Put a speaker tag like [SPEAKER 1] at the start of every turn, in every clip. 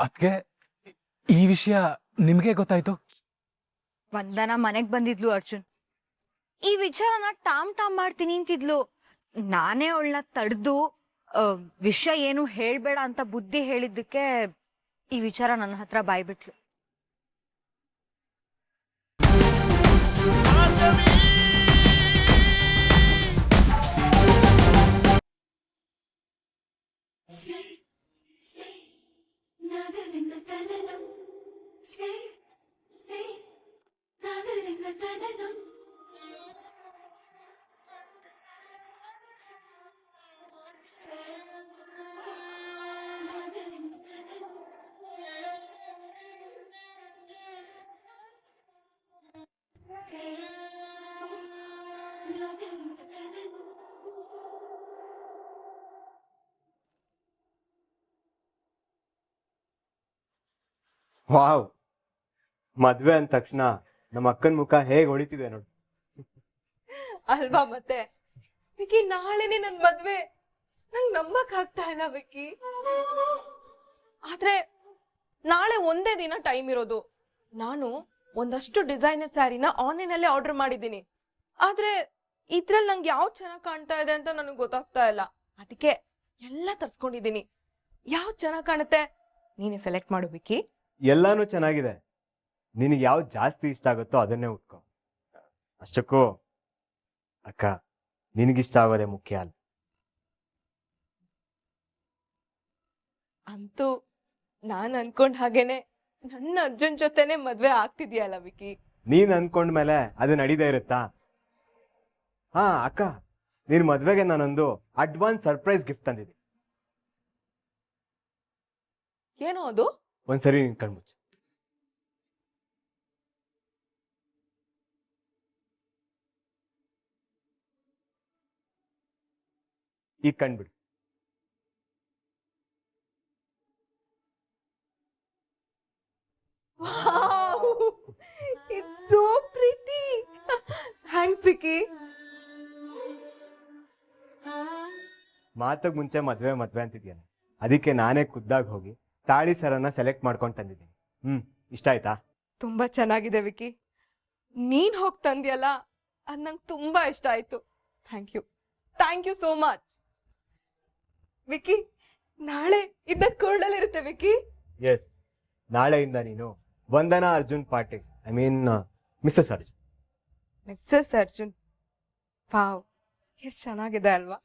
[SPEAKER 1] ಅದಕ್ಕೆ ಈ ವಿಷಯ ನಿಮಗೆ ಗೊತ್ತಾಯ್ತು?
[SPEAKER 2] ವಂದನಾ ಮನೆಗ್ ಬಂದಿದ್ಲು ಅರ್ಜುನ್. ಈ ವಿಚಾರನ ಟಾಮ್ ಮಾಡ್ತೀನಿ ಅಂತಿದ್ಲು. ನಾನೇ ಅವಳನ್ನ ತಡೆದು ವಿಷಯ ಏನು ಹೇಳ್ಬೇಡ ಅಂತ ಬುದ್ಧಿ ಹೇಳಿದ್ದಕ್ಕೆ ಈ ವಿಚಾರ ನನ್ನ ಹತ್ರ ಬಾಯ್ಬಿಟ್ಲು.
[SPEAKER 3] ವಾವ್, ಮದ್ವೆ ಅಂದ ತಕ್ಷಣ ನಮ್ಮ ಅಕ್ಕನ ಮುಖ ಹೇಗ್ ಹೊಳಿತಿದೆ ನೋಡಿ.
[SPEAKER 4] ಅಲ್ವಾ ಮತ್ತೆ ವಿಕಿ, ನಾಳೆನೆ ನನ್ ಮದ್ವೆ. ನಂಗ್ ನಂಬಕ್ ಆಗ್ತಾ ಇಲ್ಲ ವಿಕಿ. ಆದ್ರೆ ನಾಳೆ ಒಂದೇ ದಿನ ಟೈಮ್ ಇರೋದು. ನಾನು ಒಂದಷ್ಟು ಡಿಸೈನರ್ ಸ್ಯಾರಿನ ಆನ್ಲೈನ್ ಅಲ್ಲೇ ಆರ್ಡರ್ ಮಾಡಿದ್ದೀನಿ. ಆದ್ರೆ ಇದ್ರಲ್ಲಿ ನಂಗೆ ಯಾವ್ದು ಚೆನ್ನಾಗ್ ಕಾಣ್ತಾ ಇದೆ ಅಂತ ನನಗೆ ಗೊತ್ತಾಗ್ತಾ ಇಲ್ಲ. ಅದಕ್ಕೆ ಎಲ್ಲ ತರ್ಸ್ಕೊಂಡಿದ್ದೀನಿ. ಯಾವ್ದು ಚೆನ್ನಾಗ್ ಕಾಣುತ್ತೆ ನೀನೇ ಸೆಲೆಕ್ಟ್ ಮಾಡು ವಿಕಿ.
[SPEAKER 3] ಎಲ್ಲಾನು ಚೆನ್ನಾಗಿದೆ, ನಿನಗೆ ಯಾವ್ದು ಜಾಸ್ತಿ ಇಷ್ಟ ಆಗುತ್ತೋ ಅದನ್ನೇ ಉಟ್ಕೋ. ಅಷ್ಟಕ್ಕೂ ಅಕ್ಕ, ನಿನಗಿಷ್ಟ ಆಗೋದೇ ಮುಖ್ಯ ಅಲ್ಲ.
[SPEAKER 4] ಅಂತೂ ನಾನ್ ಅನ್ಕೊಂಡ್ ಹಾಗೇನೆ ನನ್ನ ಅರ್ಜುನ್ ಜೊತೆನೆ ಮದ್ವೆ ಆಗ್ತಿದ್ಯಲ್ಲ ವಿಕಿ.
[SPEAKER 3] ನೀನ್ ಅನ್ಕೊಂಡ್ಮೇಲೆ ಅದು ನಡೀದೇ ಇರುತ್ತಾ? ಹಾ ಅಕ್ಕ, ನಿನ್ ಮದ್ವೆಗೆ ನಾನೊಂದು ಅಡ್ವಾನ್ಸ್ ಸರ್ಪ್ರೈಸ್ ಗಿಫ್ಟ್ ತಂದಿದ್ದೆ.
[SPEAKER 4] ಏನೋ ಅದು?
[SPEAKER 3] ಒಂದ್ಸರಿ ನಿನ್ ಕಣ್ಮುಚ್ಚು. ಈಗ ಕಣ್ಬಿಡು.
[SPEAKER 4] Wow! It's so pretty. Thanks, Vicky.
[SPEAKER 3] ಮಾತಗ್ ಮುಂಚೆ ಮದ್ವೆ ಅಂತಿದ್ಯಲ್ಲ, ಅದಕ್ಕೆ ನಾನೇ ಖುದ್ದಾಗಿ ಹೋಗಿ ತಾಳಿ ಸರನ್ನ ಸೆಲೆಕ್ಟ್ ಮಾಡ್ಕೊಂಡು ತಂದಿದ್ದೀನಿ. ಇಷ್ಟ ಆಯ್ತಾ?
[SPEAKER 4] ತುಂಬಾ ಚೆನ್ನಾಗಿದೆ ವಿಕಿ. ನೀನ್ ಹೋಗ್ ತಂದ್ಯಲ್ಲ, ಅದ್ ನಂಗೆ ತುಂಬಾ ಇಷ್ಟ ಆಯ್ತು. Thank you so much Vicky. ನಾಳೆ ಇದ್ದ ಕೊಳ್ಳಲ್ಲಿರುತ್ತೆ ವಿಕಿ.
[SPEAKER 3] ಎಸ್, ನಾಳೆಯಿಂದ ನೀನು Vandana Arjun Patil, I mean Mrs Arjun.
[SPEAKER 4] Mrs Arjun. Wow, ಎಷ್ಟು ಚೆನ್ನಾಗಿದೆ ಅಲ್ವಾ?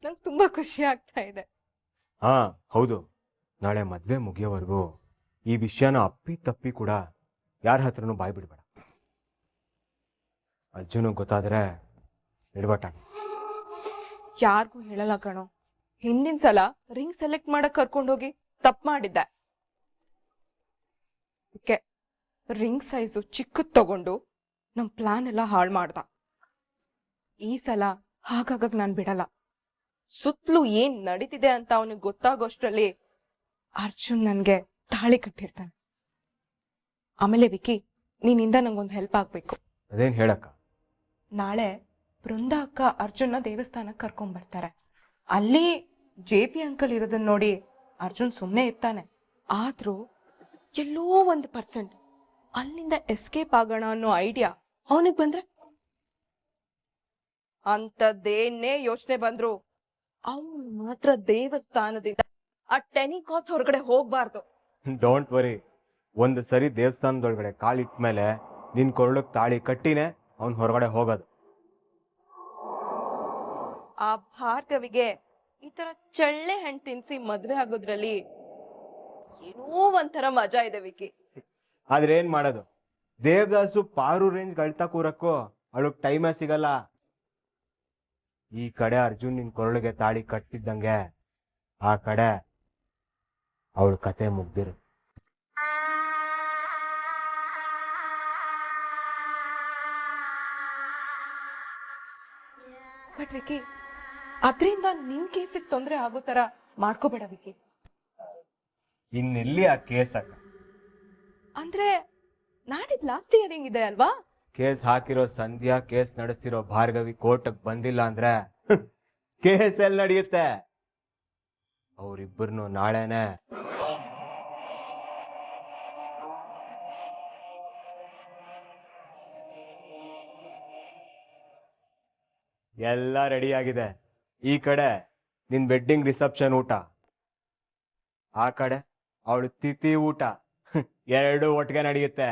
[SPEAKER 4] ನಂಗೆ ತುಂಬಾ ಖುಷಿ ಆಗ್ತಾ ಇದೆ.
[SPEAKER 3] ಹಾ ಹೌದು, ನಾಳೆ ಮದ್ವೆ ಮುಗಿಯೋವರೆಗೂ ಈ ವಿಷಯನ ಅಪ್ಪಿ ತಪ್ಪಿ ಕೂಡ ಯಾರ ಹತ್ರನೂ ಬಾಯ್ ಬಿಡ್ಬೇಡ. ಅರ್ಜುನ್ ಗೊತ್ತಾದ್ರೆ ಎಡವಟ್ಟ.
[SPEAKER 4] ಯಾರಿಗೂ ಹೇಳಲ್ಲ ಕಣೋ. ಹಿಂದಿನ ಸಲ ರಿಂಗ್ ಸೆಲೆಕ್ಟ್ ಮಾಡಕ್ ಕರ್ಕೊಂಡೋಗಿ ತಪ್ಪು ಮಾಡಿದ್ದೆ. ರಿಂಗ್ ಸೈಜು ಚಿಕ್ಕದ್ ತಗೊಂಡು ನಮ್ ಪ್ಲಾನ್ ಎಲ್ಲ ಹಾಳು ಮಾಡ್ದ. ಈ ಸಲ ಹಾಗಾಗಕ್ ನಾನ್ ಬಿಡಲ್ಲ. ಸುತ್ತಲೂ ಏನ್ ನಡೀತಿದೆ ಅಂತ ಅವನಿಗೆ ಗೊತ್ತಾಗೋಷ್ಟ್ರಲ್ಲಿ ಅರ್ಜುನ್ ನನ್ಗೆ ತಾಳಿ ಕಟ್ಟಿರ್ತಾನೆ. ಆಮೇಲೆ ವಿಕಿ, ನೀನಿಂದ ನಂಗೊಂದು ಹೆಲ್ಪ್ ಆಗ್ಬೇಕು.
[SPEAKER 3] ಅದೇನ್ ಹೇಳಕ್ಕ?
[SPEAKER 4] ನಾಳೆ ಬೃಂದಾ ಅಕ್ಕ ಅರ್ಜುನ್ನ ದೇವಸ್ಥಾನಕ್ಕೆ ಕರ್ಕೊಂಡ್ ಬರ್ತಾರೆ. ಅಲ್ಲಿ JP ಅಂಕಲ್ ಇರೋದನ್ನ ನೋಡಿ ಅರ್ಜುನ್ ಸುಮ್ಮನೆ ಇರ್ತಾನೆ. ಆದ್ರೂ ಎಲ್ಲೋ 1% ಅಲ್ಲಿಂದ ಎಸ್ಕೇಪ್ ಆಗೋಣ ಅನ್ನೋ ಐಡಿಯಾ ಅವನಿಗೆ ಬಂದ್ರೆ, ಅಂತದೇನೇ ಯೋಚನೆ ಬಂದ್ರು ಅವನು ಮಾತ್ರ ದೇವಸ್ಥಾನದಿಂದ ಆ ಟೆನಿಕಾಸ್ಟ್ ಹೊರಗಡೆ ಹೋಗ್ಬಾರ್ದು.
[SPEAKER 3] ಡೋಂಟ್ ವರಿ, ಒಂದು ಸರಿ ದೇವಸ್ಥಾನದೊಳಗಡೆ ಕಾಲಿಟ್ಟ ಮೇಲೆ ನಿನ್ ಕೊರಳಕ್ ತಾಳಿ ಕಟ್ಟಿನೇ ಅವ್ನ್ ಹೊರಗಡೆ ಹೋಗೋದು.
[SPEAKER 4] ಆ ಭಾರ್ಗವಿಗೆ ಈ ತರ ಚಳ್ಳೆ ಹಣ್ಣು ತಿನ್ಸಿ ಮದ್ವೆ ಆಗೋದ್ರಲ್ಲಿ ಏನೋ ಒಂಥರ ಮಜಾ ಇದೆ ವಿಕಿ.
[SPEAKER 3] ಆದ್ರೆ ಏನ್ ಮಾಡೋದು, ದೇವದಾಸು ಪಾರು ರೇಂಜ್ ಗಳ್ತಾ ಕೂರಕ್ಕೂ ಅವಳಗ್ ಟೈಮೇ ಸಿಗಲ್ಲ. ಈ ಕಡೆ ಅರ್ಜುನ್ ನಿನ್ ಕೊರಳಿಗೆ ತಾಳಿ ಕಟ್ಟಿದ್ದಂಗೆ ಆ ಕಡೆ ಅವಳ ಕತೆ ಮುಗ್ದಿರು.
[SPEAKER 4] ಬಟ್ ವಿಕಿ, ಅದ್ರಿಂದ ನಿನ್ ಕೇಸಿಗೆ ತೊಂದ್ರೆ ಆಗೋ ತರ ಮಾಡ್ಕೋಬೇಡ ವಿಕಿ.
[SPEAKER 3] ಇನ್ನೆಲ್ಲಿ ಆ ಕೇಸ್ ಅಕ್ಕ?
[SPEAKER 4] ಅಂದ್ರೆ ನಾಡಿದ್ ಲಾಸ್ಟ್ ಇಯರಿಂಗ್ ಇದೆ ಅಲ್ವಾ?
[SPEAKER 3] ಕೇಸ್ ಹಾಕಿರೋ ಸಂಧ್ಯಾ, ಕೇಸ್ ನಡೆಸ್ತಿರೋ ಭಾರ್ಗವಿ ಕೋರ್ಟ್ಗೆ ಬಂದಿಲ್ಲ ಅಂದ್ರೆ ಕೇಸ್ ಎಲ್ಲಿ ನಡೆಯುತ್ತೆ? ಅವ್ರಿಬ್ಬರನ್ನು ನಾಳೆನೆ ಎಲ್ಲ ರೆಡಿ ಆಗಿದೆ. ಈ ಕಡೆ ನಿನ್ ವೆಡ್ಡಿಂಗ್ ರಿಸೆಪ್ಷನ್ ಊಟ, ಆ ಕಡೆ ಅವಳು ತಿಥಿ ಊಟ. ಎರಡು ಒಟ್ಟಿಗೆ ನಡೆಯುತ್ತೆ.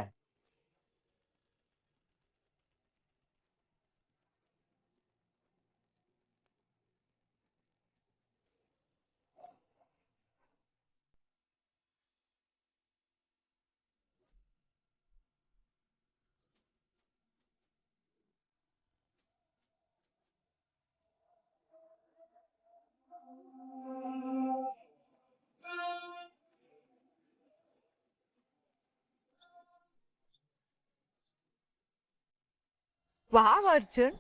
[SPEAKER 2] ವಾವ್ ಅರ್ಜುನ್,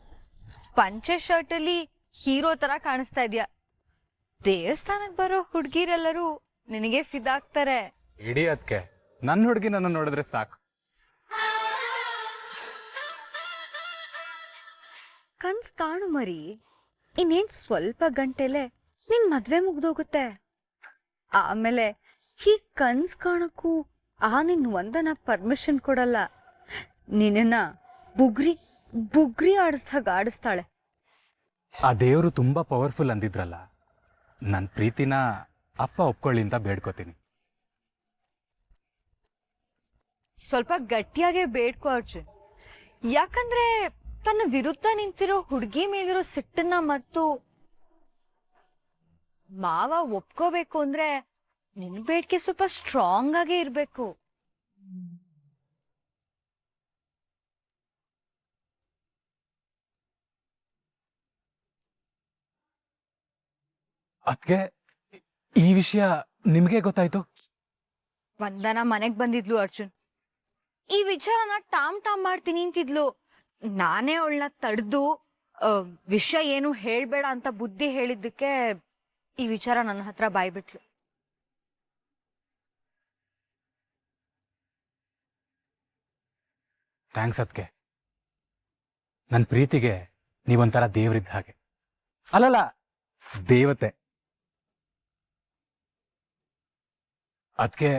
[SPEAKER 2] ಪಂಚೆ ಶರ್ಟ್ ಅಲ್ಲಿ ಹೀರೋ ತರ ಕಾಣಿಸ್ತಾ ಇದ್ಯಾ. ದೇವಸ್ಥಾನಕ್ ಬರೋ ಹುಡ್ಗಿರೆಲ್ಲರೂ ನಿನಗೆ ಫಿದಾಗ್ತಾರೆ.
[SPEAKER 1] ಇಡೀ ಅದಕ್ಕೆ ನನ್ನ ಹುಡುಗಿ ನನ್ನ ನೋಡಿದ್ರೆ ಸಾಕು.
[SPEAKER 2] ಕನ್ಸ್ ಕಾಣು ಮರಿ, ಇನ್ನೇನ್ ಸ್ವಲ್ಪ ಗಂಟೆಲೆ ನಿನ್ ಮದ್ವೆ ಮುಗ್ದೋಗುತ್ತೆ. ಆಮೇಲೆ ಹೀಗ್ ಕನ್ಸ್ ಕಾಣಕ್ಕೂ ನಿನ್ ವಂದನ ಪರ್ಮಿಷನ್ ಕೊಡಲ್ಲ. ನಿನ್ನ ಬುಗ್ರಿ ಆಡಿಸ್ದಾಗ ಆಡಿಸ್ತಾಳೆ.
[SPEAKER 1] ಆ ದೇವರು ತುಂಬಾ ಪವರ್ಫುಲ್ ಅಂದಿದ್ರಲ್ಲ, ನನ್ನ ಪ್ರೀತಿನ ಅಪ್ಪ ಒಪ್ಕೊಳ್ಳಿ ಅಂತ ಬೇಡ್ಕೋತೀನಿ.
[SPEAKER 2] ಸ್ವಲ್ಪ ಗಟ್ಟಿಯಾಗೆ ಬೇಡ್ಕೋ ಅರ್ಜುನ್. ಯಾಕಂದ್ರೆ ತನ್ನ ವಿರುದ್ಧ ನಿಂತಿರೋ ಹುಡುಗಿ ಮೇಲಿರೋ ಸಿಟ್ಟನ್ನ ಮರ್ತು ಮಾವ ಒಪ್ಕೋಬೇಕು ಅಂದ್ರೆ ನಿನ್ ಬೇಡ್ಕೆ ಸ್ವಲ್ಪ ಸ್ಟ್ರಾಂಗ್ ಆಗೇ ಇರ್ಬೇಕು.
[SPEAKER 1] ಅದಕ್ಕೆ ಈ ವಿಷಯ ನಿಮ್ಗೆ ಗೊತ್ತಾಯ್ತು?
[SPEAKER 2] ವಂದನ ಮನೆಗ್ ಬಂದಿದ್ಲು ಅರ್ಜುನ್. ಈ ವಿಚಾರನ ಟಾಮ್ ಮಾಡ್ತೀನಿ ಅಂತಿದ್ಲು. ನಾನೇ ಅವಳನ್ನ ತಡೆದು ವಿಷಯ ಏನು ಹೇಳ್ಬೇಡ ಅಂತ ಬುದ್ಧಿ ಹೇಳಿದ್ದಕ್ಕೆ ಈ ವಿಚಾರ ನನ್ನ ಹತ್ರ ಬಾಯ್ಬಿಟ್ಲು.
[SPEAKER 1] ಥ್ಯಾಂಕ್ಸ್ ಅದಕ್ಕೆ. ನನ್ನ ಪ್ರೀತಿಗೆ ನೀವೊಂಥರ ದೇವ್ರಿದ್ದ ಹಾಗೆ. ಅಲ್ಲಲ್ಲ, ದೇವತೆ. ಅದಕ್ಕೆ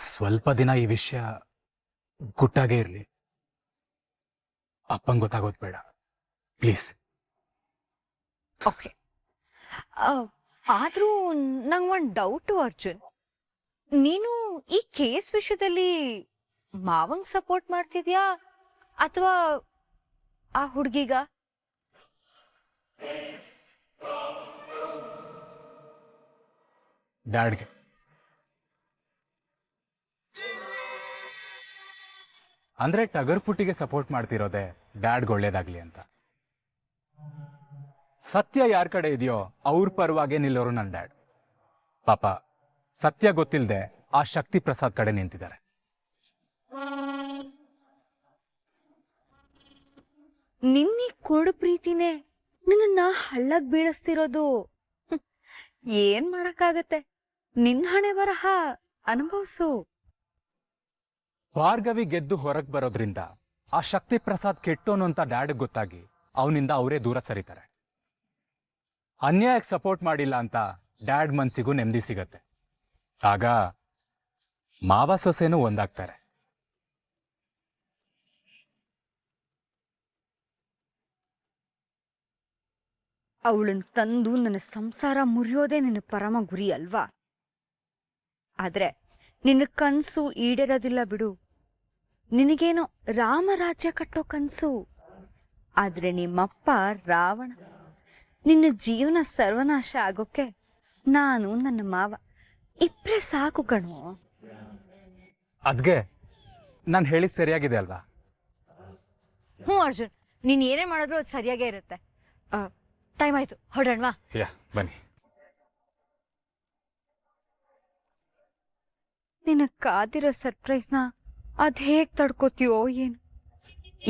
[SPEAKER 1] ಸ್ವಲ್ಪ ದಿನ ಈ ವಿಷಯ ಗುಟ್ಟಾಗೇ ಇರಲಿ. ಅಪ್ಪಂಗೆ ಗೊತ್ತಾಗೋದು ಬೇಡ ಪ್ಲೀಸ್.
[SPEAKER 2] ಓಕೆ. ಆದ್ರೂ ನಂಗೆ ಒಂದು ಡೌಟು ಅರ್ಜುನ್. ನೀನು ಈ ಕೇಸ್ ವಿಷಯದಲ್ಲಿ ಮಾವಂಗ್ ಸಪೋರ್ಟ್ ಮಾಡ್ತಿದ್ಯಾ ಅಥವಾ ಆ ಹುಡುಗಿಗ?
[SPEAKER 1] ಡ್ಯಾಡ್ಗೆ. ಅಂದ್ರೆ ಟಗರ್ ಪುಟ್ಟಿಗೆ ಸಪೋರ್ಟ್ ಮಾಡ್ತಿರೋದೆ ಡ್ಯಾಡ್ಗೆ ಒಳ್ಳೇದಾಗ್ಲಿ ಅಂತ. ಸತ್ಯ ಯಾರ ಕಡೆ ಇದೆಯೋ ಅವ್ರ ಪರವಾಗೆ ನಿಲ್ಲೋರು ನನ್ನ ಡ್ಯಾಡ್. ಪಾಪ ಸತ್ಯ ಗೊತ್ತಿಲ್ಲದೆ ಆ ಶಕ್ತಿ ಪ್ರಸಾದ್ ಕಡೆ ನಿಂತಿದ್ದಾರೆ.
[SPEAKER 2] ನಿನ್ನೆ ಕುರುಡು ಪ್ರೀತಿನೇ ನಿನ್ನ ಹಳ್ಳಕ್ ಬೀಳಿಸ್ತಿರೋದು. ಏನ್ ಮಾಡಕ್ಕಾಗತ್ತೆ, ನಿನ್ ಹಣೆ ಬರಹ ಅನುಭವಿಸು.
[SPEAKER 1] ಭಾರ್ಗವಿ ಗೆದ್ದು ಹೊರಗೆ ಬರೋದ್ರಿಂದ ಆ ಶಕ್ತಿ ಪ್ರಸಾದ್ ಕೆಟ್ಟೋನು ಅಂತ ಡ್ಯಾಡ್ ಗೊತ್ತಾಗಿ ಅವನಿಂದ ಅವರೇ ದೂರ ಸರಿತಾರೆ. ಅನ್ಯಾಯಕ್ಕೆ ಸಪೋರ್ಟ್ ಮಾಡಿಲ್ಲ ಅಂತ ಡ್ಯಾಡ್ ಮನ್ಸಿಗೂ ನೆಮ್ಮದಿ ಸಿಗತ್ತೆ. ಆಗ ಮಾವ ಸೊಸೆನೂ ಒಂದಾಗ್ತಾರೆ.
[SPEAKER 2] ಅವಳನ್ ತಂದು ನನ್ನ ಸಂಸಾರ ಮುರಿಯೋದೇ ನಿನ್ನ ಪರಮ ಗುರಿ ಅಲ್ವಾ? ಆದ್ರೆ ನಿನ್ನ ಕನ್ಸು ಈಡೇರೋದಿಲ್ಲ ಬಿಡು. ನಿನಗೇನೋ ರಾಮರಾಜ್ಯ ಕಟ್ಟೋ ಕನ್ಸು. ಆದ್ರೆ ನಿಮ್ಮಪ್ಪ ರಾವಣ. ನಿನ್ನ ಜೀವನ ಸರ್ವನಾಶ ಆಗೋಕೆ ನಾನು ನನ್ನ ಮಾವ ಇಬ್ರೇ ಸಾಕು ಕಣೋ.
[SPEAKER 1] ಅದ್ಗೆ ನಾನು ಹೇಳಿದ್ ಸರಿಯಾಗಿದೆ ಅಲ್ವಾ?
[SPEAKER 2] ಹ್ಞೂ ಅರ್ಜುನ್, ನೀನ್ ಏನೇ ಮಾಡಿದ್ರು ಅದು ಸರಿಯಾಗೇ ಇರುತ್ತೆ. ಟೈಮ್ ಆಯ್ತು, ಹೊರಡೋಣವಾ?
[SPEAKER 1] ಬನ್ನಿ.
[SPEAKER 2] ನಿನ್ನ ಕಾದಿರೋ ಸರ್ಪ್ರೈಸ್ನ ಅದ್ ಹೇಗ್ ತಡ್ಕೋತೀಯೋ ಏನು.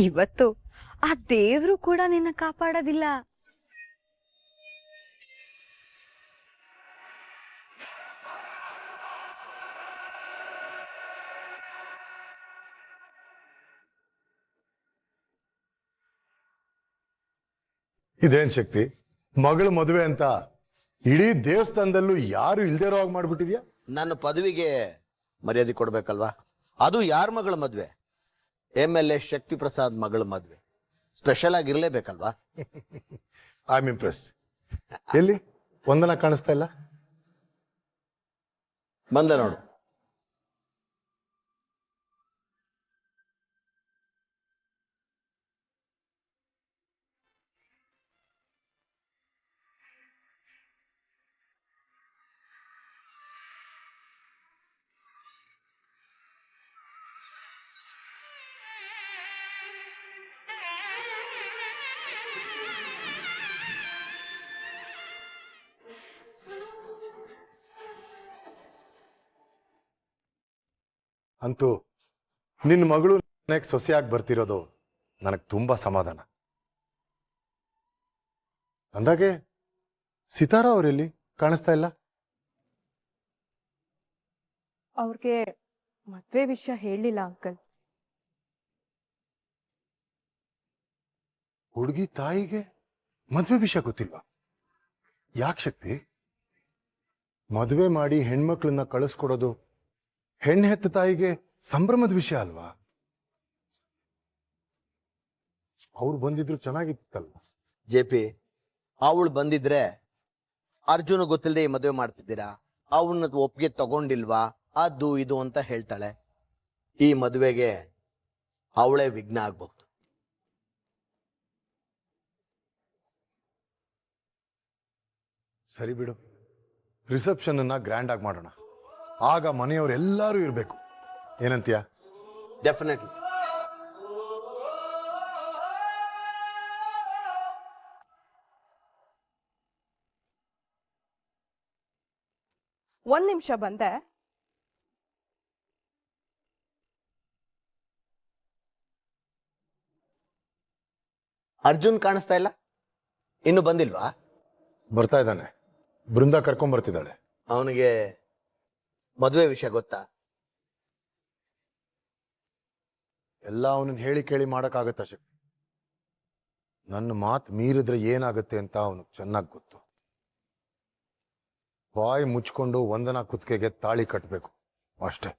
[SPEAKER 2] ಇವತ್ತು ಆ ದೇವ್ರು ಕೂಡ ನಿನ್ನ ಕಾಪಾಡೋದಿಲ್ಲ.
[SPEAKER 5] ಇದೇನ್ ಶಕ್ತಿ, ಮಗಳು ಮದುವೆ ಅಂತ ಇಡೀ ದೇವಸ್ಥಾನದಲ್ಲೂ ಯಾರು ಇಲ್ದೇ ಇರೋ ಹಾಗೆ ಮಾಡ್ಬಿಟ್ಟಿದ್ಯಾ.
[SPEAKER 6] ನನ್ನ ಪದವಿಗೆ ಮರ್ಯಾದೆ ಕೊಡ್ಬೇಕಲ್ವಾ? ಅದು ಯಾರ ಮಗಳ ಮದ್ವೆ? MLA ಶಕ್ತಿ ಪ್ರಸಾದ್ ಮಗಳ ಮದ್ವೆ. ಸ್ಪೆಷಲ್ ಆಗಿರ್ಲೇಬೇಕಲ್ವಾ?
[SPEAKER 5] I am impressed. ಎಲ್ಲಿ ಒಂದನ ಕಾಣಿಸ್ತಾ ಇಲ್ಲ?
[SPEAKER 6] ಬಂದ ನೋಡು.
[SPEAKER 5] ಅಂತೂ ನಿನ್ನ ಮಗಳು ಮನೆಗೆ ಸೊಸೆಯಾಗಿ ಬರ್ತಿರೋದು ನನಗೆ ತುಂಬಾ ಸಮಾಧಾನ. ಅಂದಾಗೆ ಸಿತಾರಾ ಅವರೆಲ್ಲಿ ಕಾಣಿಸ್ತಾ ಇಲ್ಲ?
[SPEAKER 4] ಅವ್ರಿಗೆ ಮದ್ವೆ ವಿಷಯ ಹೇಳಿಲ್ಲ ಅಂಕಲ್.
[SPEAKER 5] ಹುಡುಗಿ ತಾಯಿಗೆ ಮದ್ವೆ ವಿಷಯ ಗೊತ್ತಿಲ್ವಾ? ಯಾಕೆ ಶಕ್ತಿ? ಮದುವೆ ಮಾಡಿ ಹೆಣ್ಮಕ್ಳನ್ನ ಕಳಿಸ್ಕೊಡೋದು ಹೆಣ್ಣು ಹೆತ್ತ ತಾಯಿಗೆ ಸಂಭ್ರಮದ ವಿಷಯ ಅಲ್ವಾ? ಅವ್ರು ಬಂದಿದ್ರು ಚೆನ್ನಾಗಿತ್ತಲ್ವ?
[SPEAKER 6] JP, ಅವಳು ಬಂದಿದ್ರೆ ಅರ್ಜುನ ಗೊತ್ತಿಲ್ಲದೆ ಈ ಮದುವೆ ಮಾಡ್ತಿದ್ದೀರಾ, ಅವನ್ನ ಒಪ್ಪಿಗೆ ತಗೊಂಡಿಲ್ವಾ, ಅದು ಇದು ಅಂತ ಹೇಳ್ತಾಳೆ. ಈ ಮದುವೆಗೆ ಅವಳೇ ವಿಘ್ನ ಆಗ್ಬಹುದು.
[SPEAKER 5] ಸರಿ ಬಿಡು, ರಿಸೆಪ್ಷನ್ ಅನ್ನ ಗ್ರ್ಯಾಂಡ್ ಆಗಿ ಮಾಡೋಣ. ಆಗ ಮನೆಯವರೆಲ್ಲರೂ ಇರಬೇಕು. ಏನಂತೀಯ?
[SPEAKER 6] ಡೆಫಿನೆಟ್ಲಿ.
[SPEAKER 4] ಒಂದ್ ನಿಮಿಷ ಬಂದೆ.
[SPEAKER 6] ಅರ್ಜುನ್ ಕಾಣಿಸ್ತಾ ಇಲ್ಲ, ಇನ್ನು ಬಂದಿಲ್ವಾ?
[SPEAKER 5] ಬರ್ತಾ ಇದ್ದಾನೆ, ಬೃಂದ ಕರ್ಕೊಂಡ್ ಬರ್ತಿದ್ದಾಳೆ.
[SPEAKER 6] ಅವನಿಗೆ ಮದುವೆ ವಿಷಯ ಗೊತ್ತಾ?
[SPEAKER 5] ಎಲ್ಲ ಅವನನ್ನ ಹೇಳಿ ಕೇಳಿ ಮಾಡಕ್ಕಾಗತ್ತ ಶಕ್ತಿ? ನನ್ನ ಮಾತು ಮೀರಿದ್ರೆ ಏನಾಗುತ್ತೆ ಅಂತ ಅವನಿಗೆ ಚೆನ್ನಾಗಿ ಗೊತ್ತು. ಬಾಯಿ ಮುಚ್ಕೊಂಡು ವಂದನಾ ಕುತ್ತಿಗೆಗೆ ತಾಳಿ ಕಟ್ಟಬೇಕು ಅಷ್ಟೇ.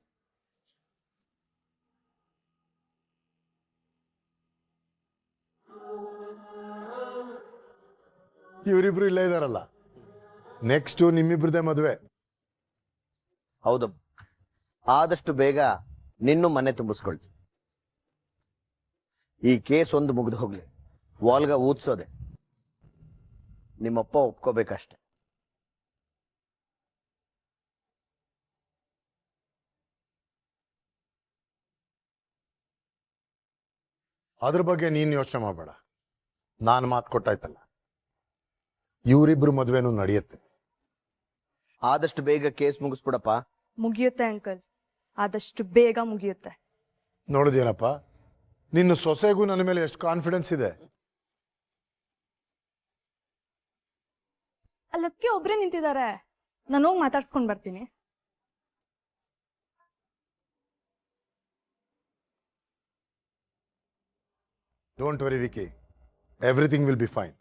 [SPEAKER 5] ಇವರಿಬ್ರು ಇಲ್ಲೇ ಇದಾರಲ್ಲ, ನೆಕ್ಸ್ಟ್ ನಿಮ್ಮಿಬ್ರದೇ ಮದುವೆ.
[SPEAKER 6] ಹೌದು, ಆದಷ್ಟು ಬೇಗ ನಿನ್ನೂ ಮನೆ ತುಂಬಿಸ್ಕೊಳ್ತೀವಿ. ಈ ಕೇಸ್ ಒಂದು ಮುಗಿದು ಹೋಗ್ಲಿ, ವಾಲ್ಗ ಊದ್ಸೋದೆ. ನಿಮ್ಮಪ್ಪ ಒಪ್ಕೋಬೇಕಷ್ಟೆ.
[SPEAKER 5] ಅದ್ರ ಬಗ್ಗೆ ನೀನ್ ಯೋಚನೆ ಮಾಡಬೇಡ, ನಾನು ಮಾತು ಕೊಟ್ಟಾಯ್ತಲ್ಲ, ಇವರಿಬ್ರು ಮದುವೆನೂ ನಡೆಯುತ್ತೆ.
[SPEAKER 6] ಆದಷ್ಟು ಬೇಗ ಕೇಸ್ ಮುಗಿಸ್ಬಿಡಪ್ಪ.
[SPEAKER 7] ಮುಗಿಯುತ್ತೆ ಅಂಕಲ್, ಆದಷ್ಟು ಬೇಗ ಮುಗಿಯುತ್ತೆ.
[SPEAKER 5] ನೋಡಿದೇನಪ್ಪ, ನಿನ್ನ ಸೊಸೆಗೂ ನನ್ನ ಮೇಲೆ ಎಷ್ಟು ಕಾನ್ಫಿಡೆನ್ಸ್ ಇದೆ.
[SPEAKER 7] ಅಲ್ಲಕ್ಕೆ ಒಬ್ರೇ ನಿಂತಿದ್ದಾರೆ, ನಾನು ಹೋಗಿ ಮಾತಾಡ್ಸ್ಕೊಂಡ್ ಬರ್ತೀನಿ.
[SPEAKER 5] Don't worry Vicky, everything will be fine.